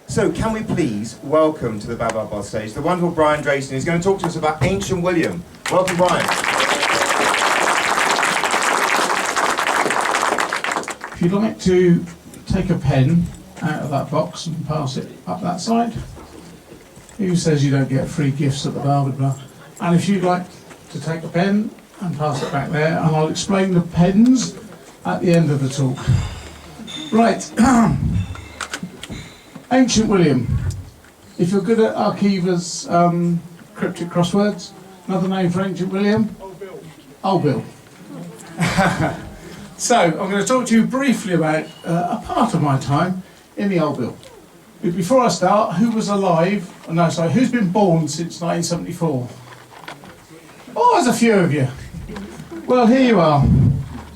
So can we please welcome to the Babab stage the wonderful Brian Drayson, who's going to talk to us about Ancient William. Welcome, Brian. If you'd like to take a pen out of that box and pass it up that side. Who says you don't get free gifts at the Barber Bar? And if you'd like to take a pen and pass it back there, and I'll explain the pens at the end of the talk. Right. Ancient William. If you're good at Archiva's cryptic crosswords, another name for Ancient William? Old Bill. So, I'm going to talk to you briefly about a part of my time in the Old Bill. But before I start, who was alive? Who's been born since 1974? Oh, there's a few of you. Well, here you are.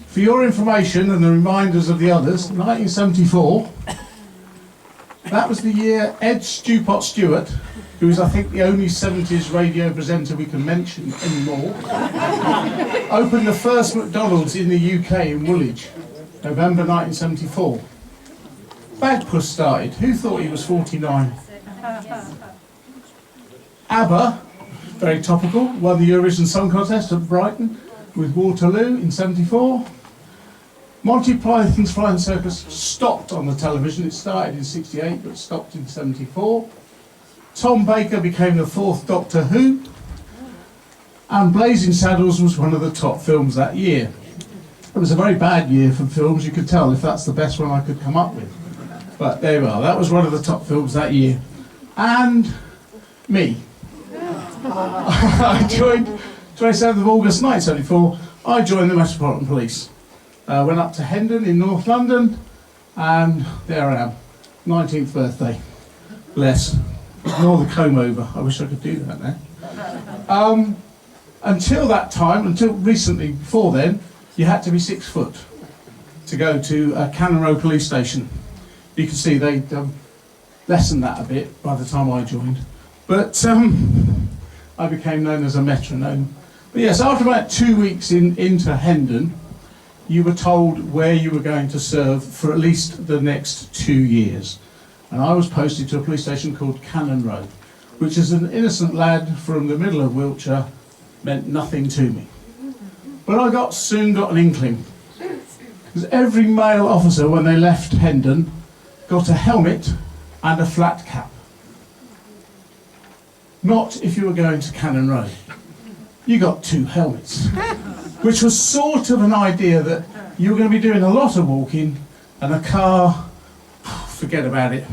For your information and the reminders of the others, 1974. That was the year Ed Stewpot Stewart, who is I think the only 70s radio presenter we can mention anymore, opened the first McDonald's in the UK in Woolwich, November 1974. Bagpuss started. Who thought he was 49? ABBA, very topical, won the Eurovision Song Contest at Brighton with Waterloo in 74. Monty Python's Flying Circus stopped on the television. It started in 68 but stopped in 74. Tom Baker became the fourth Doctor Who. And Blazing Saddles was one of the top films that year. It was a very bad year for films, you could tell, if that's the best one I could come up with. But there we are, that was one of the top films that year. And me. I joined, 27th of August 1974, I joined the Metropolitan Police. Went up to Hendon in North London, and there I am, 19th birthday. Bless. Ignore the comb over, I wish I could do that now. Until that time, until recently, before then, you had to be 6 foot to go to Cannon Row Police Station. You can see they lessened that a bit by the time I joined. But I became known as a metronome. But yes, after about 2 weeks into Hendon, you were told where you were going to serve for at least the next 2 years. And I was posted to a police station called Cannon Row, which as an innocent lad from the middle of Wiltshire meant nothing to me. But I soon got an inkling. Because every male officer, when they left Hendon, got a helmet and a flat cap. Not if you were going to Cannon Row. You got 2 helmets. Which was sort of an idea that you were going to be doing a lot of walking and a car, forget about it,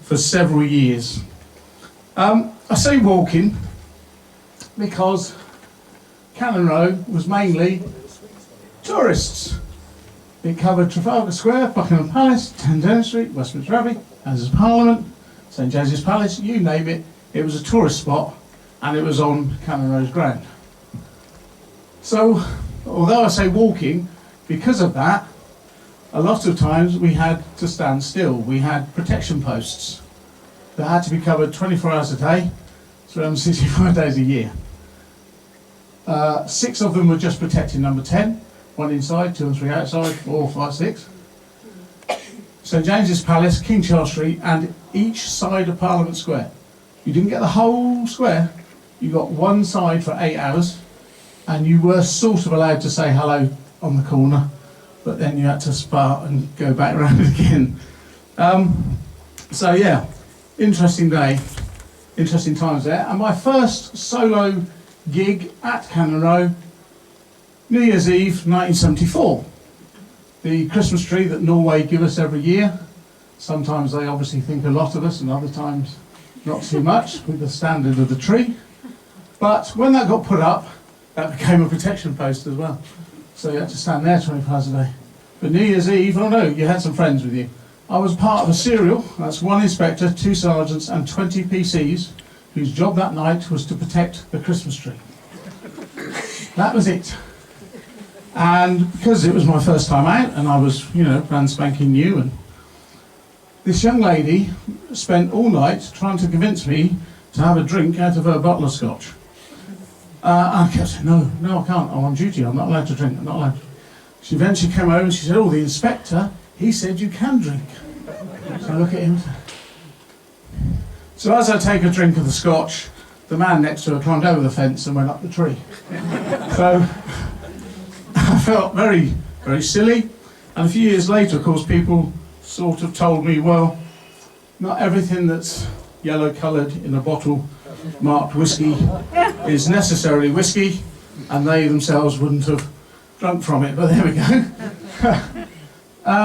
for several years. I say walking because Cannon Row was mainly tourists. It covered Trafalgar Square, Buckingham Palace, 10 Downing Street, Westminster Abbey, Houses of Parliament, St James's Palace, you name it. It was a tourist spot and it was on Cannon Row's ground. So, although I say walking, because of that, a lot of times we had to stand still. We had protection posts that had to be covered 24 hours a day, 365 days a year. 6 of them were just protecting number 10, 1 inside, 2 and 3 outside, 4, 5, 6. St James's Palace, King Charles Street, and each side of Parliament Square. You didn't get the whole square, you got one side for 8 hours, and you were sort of allowed to say hello on the corner, but then you had to spar and go back around again. So yeah, interesting day, interesting times there. And my first solo gig at Cannon Row, New Year's Eve 1974. The Christmas tree that Norway give us every year. Sometimes they obviously think a lot of us and other times not too much with the standard of the tree. But when that got put up, that became a protection post as well. So you had to stand there 24 hours a day. But New Year's Eve, oh no, you had some friends with you. I was part of a serial, that's 1 inspector, 2 sergeants and 20 PCs, whose job that night was to protect the Christmas tree. That was it. And because it was my first time out, and I was, brand spanking new, and this young lady spent all night trying to convince me to have a drink out of her bottle of scotch. I kept saying, no, I can't, I'm on duty, I'm not allowed to drink, I'm not allowed to. She eventually came over and she said, the inspector, he said you can drink. So I look at him, So as I take a drink of the scotch, the man next to her climbed over the fence and went up the tree. So I felt very, very silly. And a few years later, of course, people sort of told me, well, not everything that's yellow-coloured in a bottle marked whiskey is necessarily whiskey, and they themselves wouldn't have drunk from it, but there we go.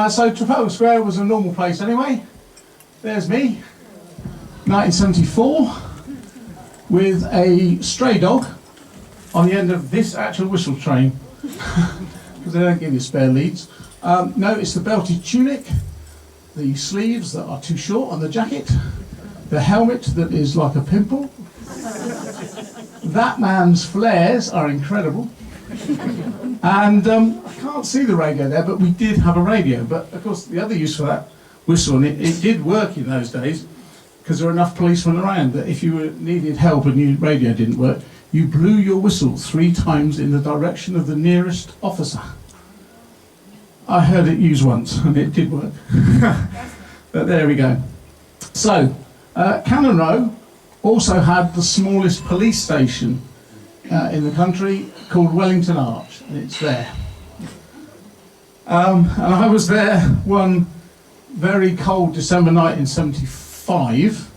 So Trafalgar Square was a normal place anyway. There's me, 1974, with a stray dog on the end of this actual whistle train, because they don't give you spare leads. Notice the belted tunic, the sleeves that are too short on the jacket, the helmet that is like a pimple. That man's flares are incredible. And I can't see the radio there, but we did have a radio. But of course, the other use for that whistle, and it did work in those days, because there were enough policemen around that if you needed help and your radio didn't work, you blew your whistle 3 times in the direction of the nearest officer. I heard it used once, and it did work. But there we go. So, Cannon Row also had the smallest police station in the country, called Wellington Arch, and it's there. And I was there one very cold December night in '75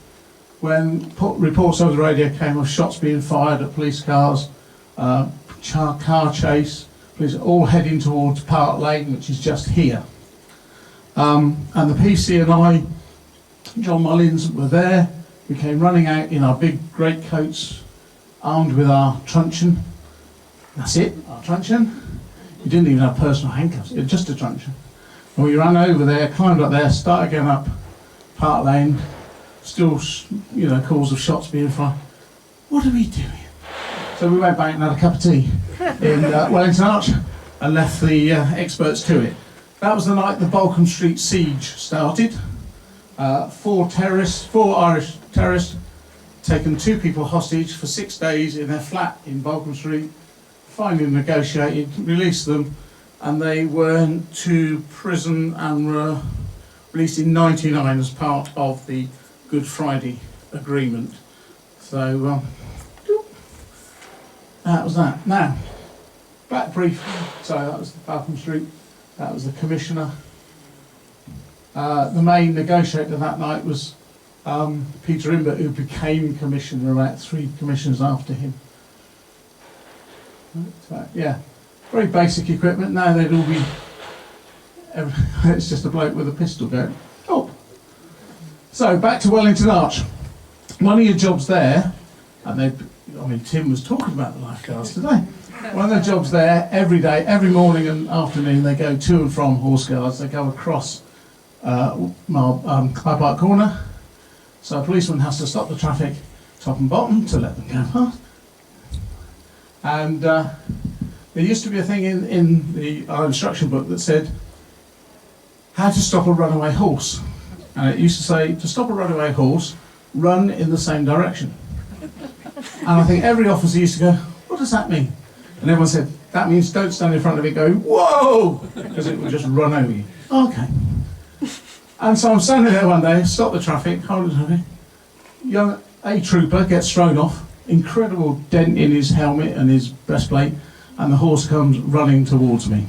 when reports over the radio came of shots being fired at police cars, car chase, police all heading towards Park Lane, which is just here. And the PC and I, John Mullins, were there. We came running out in our big greatcoats, armed with our truncheon. That's it, our truncheon. We didn't even have personal handcuffs, it was just a truncheon. And we ran over there, climbed up there, started going up Park Lane, still, calls of shots being fired. What are we doing? So we went back and had a cup of tea in Wellington Arch and left the experts to it. That was the night the Balcombe Street siege started. 4 Irish terrorists, taken 2 people hostage for 6 days in their flat in Balcombe Street, finally negotiated, released them, and they went to prison and were released in '99 as part of the Good Friday Agreement. So, that was that. Now, back brief. So that was Balcombe Street. That was the commissioner. The main negotiator that night was Peter Imbert, who became commissioner about 3 commissioners after him. So, yeah, very basic equipment. Now they'd all be. It's just a bloke with a pistol going. Oh. So back to Wellington Arch. One of your jobs there, and Tim was talking about the lifeguards today. One of their jobs there, every day, every morning and afternoon, they go to and from Horse Guards. They go across High Park Corner. So a policeman has to stop the traffic top and bottom to let them go past. And there used to be a thing in our instruction book that said how to stop a runaway horse. And it used to say, to stop a runaway horse, run in the same direction. And I think every officer used to go, what does that mean? And everyone said, that means don't stand in front of it going, whoa! Because it will just run over you. Okay. And so I'm standing there one day, stop the traffic, hold the traffic. Young A trooper gets thrown off, incredible dent in his helmet and his breastplate, and the horse comes running towards me.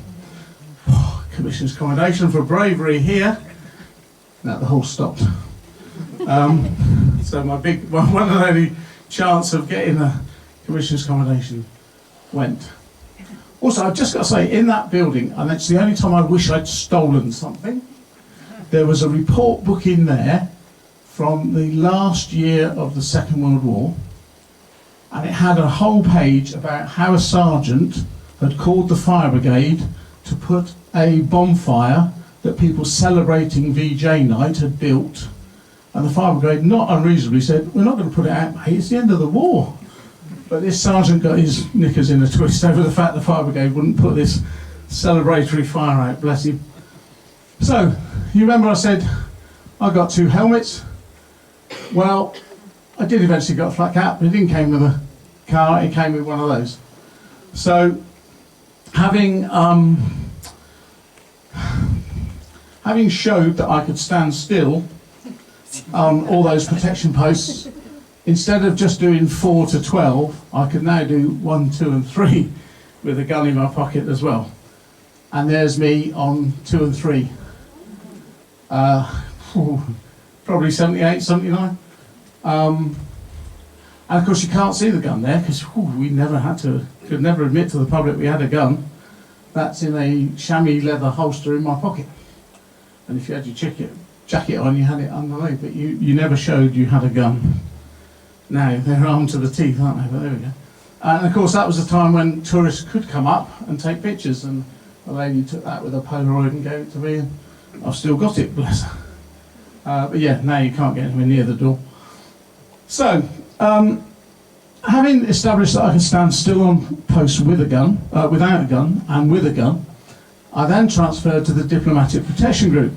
Oh, commissioner's commendation for bravery here. Now the horse stopped. So my one and only chance of getting the commissioner's commendation went. Also, I've just got to say, in that building, and it's the only time I wish I'd stolen something, there was a report book in there from the last year of the Second World War, and it had a whole page about how a sergeant had called the fire brigade to put a bonfire that people celebrating VJ night had built, and the fire brigade not unreasonably said, we're not going to put it out, mate, it's the end of the war. But this sergeant got his knickers in a twist over the fact the fire brigade wouldn't put this celebratory fire out, bless him. So, you remember I said I got 2 helmets? Well, I did eventually get a flat cap, but it didn't come with a car, it came with one of those. So, having showed that I could stand still on all those protection posts. Instead of just doing 4 to 12, I could now do 1, 2 and 3 with a gun in my pocket as well. And there's me on 2 and 3. Probably 78, 79. And of course you can't see the gun there because we never could never admit to the public we had a gun. That's in a chamois leather holster in my pocket. And if you had your jacket on, you had it underneath, but you never showed you had a gun. Now, they're armed to the teeth, aren't they? But there we go. And of course that was the time when tourists could come up and take pictures, and the lady took that with a Polaroid and gave it to me, and I've still got it, bless her. But yeah, now you can't get anywhere near the door. So, having established that I can stand still on posts with a gun, without a gun, and with a gun, I then transferred to the Diplomatic Protection Group,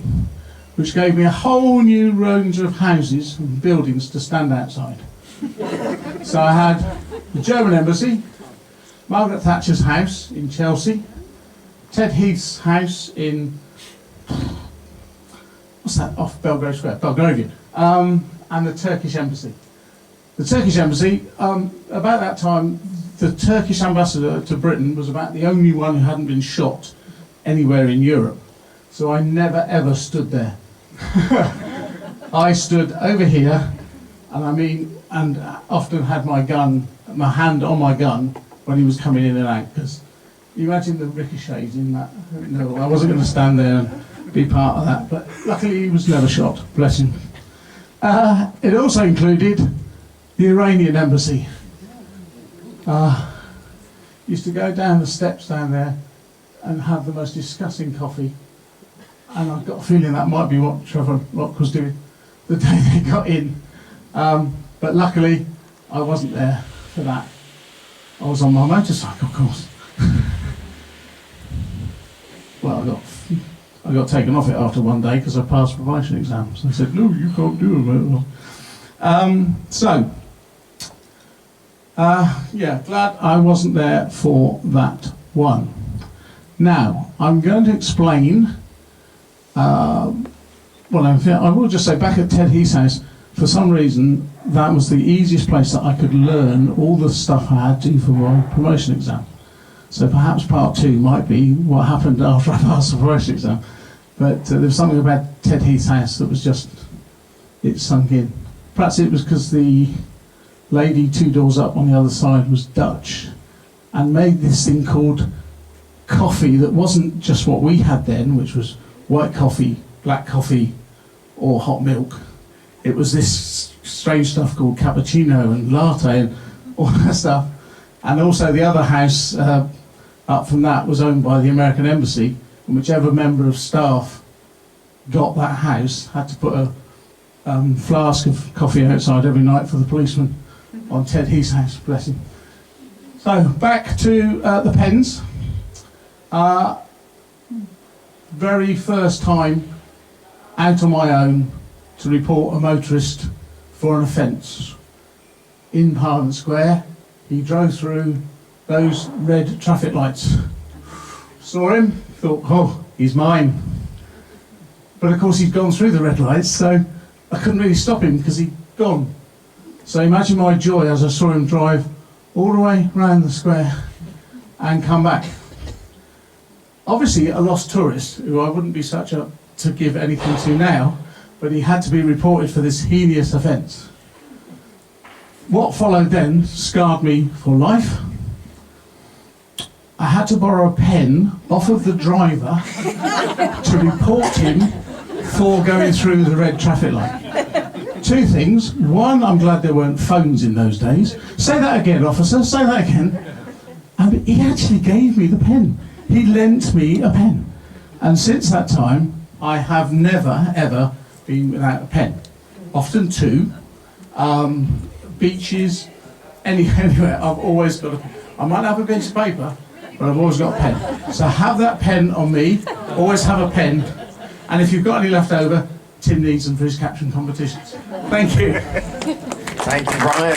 which gave me a whole new range of houses and buildings to stand outside. So I had the German Embassy, Margaret Thatcher's house in Chelsea, Ted Heath's house in, what's that, off Belgrave Square, Belgravian, and the Turkish Embassy. The Turkish Embassy, about that time, the Turkish ambassador to Britain was about the only one who hadn't been shot anywhere in Europe. So I never ever stood there. I stood over here, and often had my hand on my gun when he was coming in and out, because you imagine the ricochets in that. No, I wasn't going to stand there and be part of that, but luckily he was never shot, bless him. It also included the Iranian embassy. Used to go down the steps down there and have the most disgusting coffee, and I've got a feeling that might be what Trevor Rock was doing the day they got in. But luckily I wasn't there for that. I was on my motorcycle, of course. Well, I got taken off it after one day because I passed probation exams. They said, no, you can't do it. Yeah, glad I wasn't there for that one. Now, I'm going to explain, I will just say, back at Ted Heath's house, for some reason, that was the easiest place that I could learn all the stuff I had to do for my promotion exam. So perhaps part 2 might be what happened after I passed the promotion exam. But there was something about Ted Heath's house that was just, it sunk in. Perhaps it was because the lady 2 doors up on the other side was Dutch and made this thing called coffee that wasn't just what we had then, which was white coffee, black coffee, or hot milk. It was this strange stuff called cappuccino and latte and all that stuff. And also the other house up from that was owned by the American Embassy, and whichever member of staff got that house had to put a flask of coffee outside every night for the policeman on Ted Heath's house, bless him. So back to the pens. Very first time out on my own to report a motorist for an offence in Parliament Square. He drove through those red traffic lights. Saw him, thought, oh, he's mine. But of course he'd gone through the red lights, so I couldn't really stop him because he'd gone. So imagine my joy as I saw him drive all the way round the square and come back. Obviously a lost tourist, who I wouldn't be such a to give anything to now, but he had to be reported for this heinous offence. What followed then scarred me for life. I had to borrow a pen off of the driver to report him for going through the red traffic light. 2 things. One, I'm glad there weren't phones in those days. Say that again, officer, say that again. And he actually gave me the pen. He lent me a pen. And since that time, I have never, ever been without a pen. Often 2. Beaches, anywhere, I've always got a pen. I might have a piece of paper, but I've always got a pen. So have that pen on me, always have a pen. And if you've got any left over, Tim needs them for his caption competitions. Thank you. Thank you, Brian.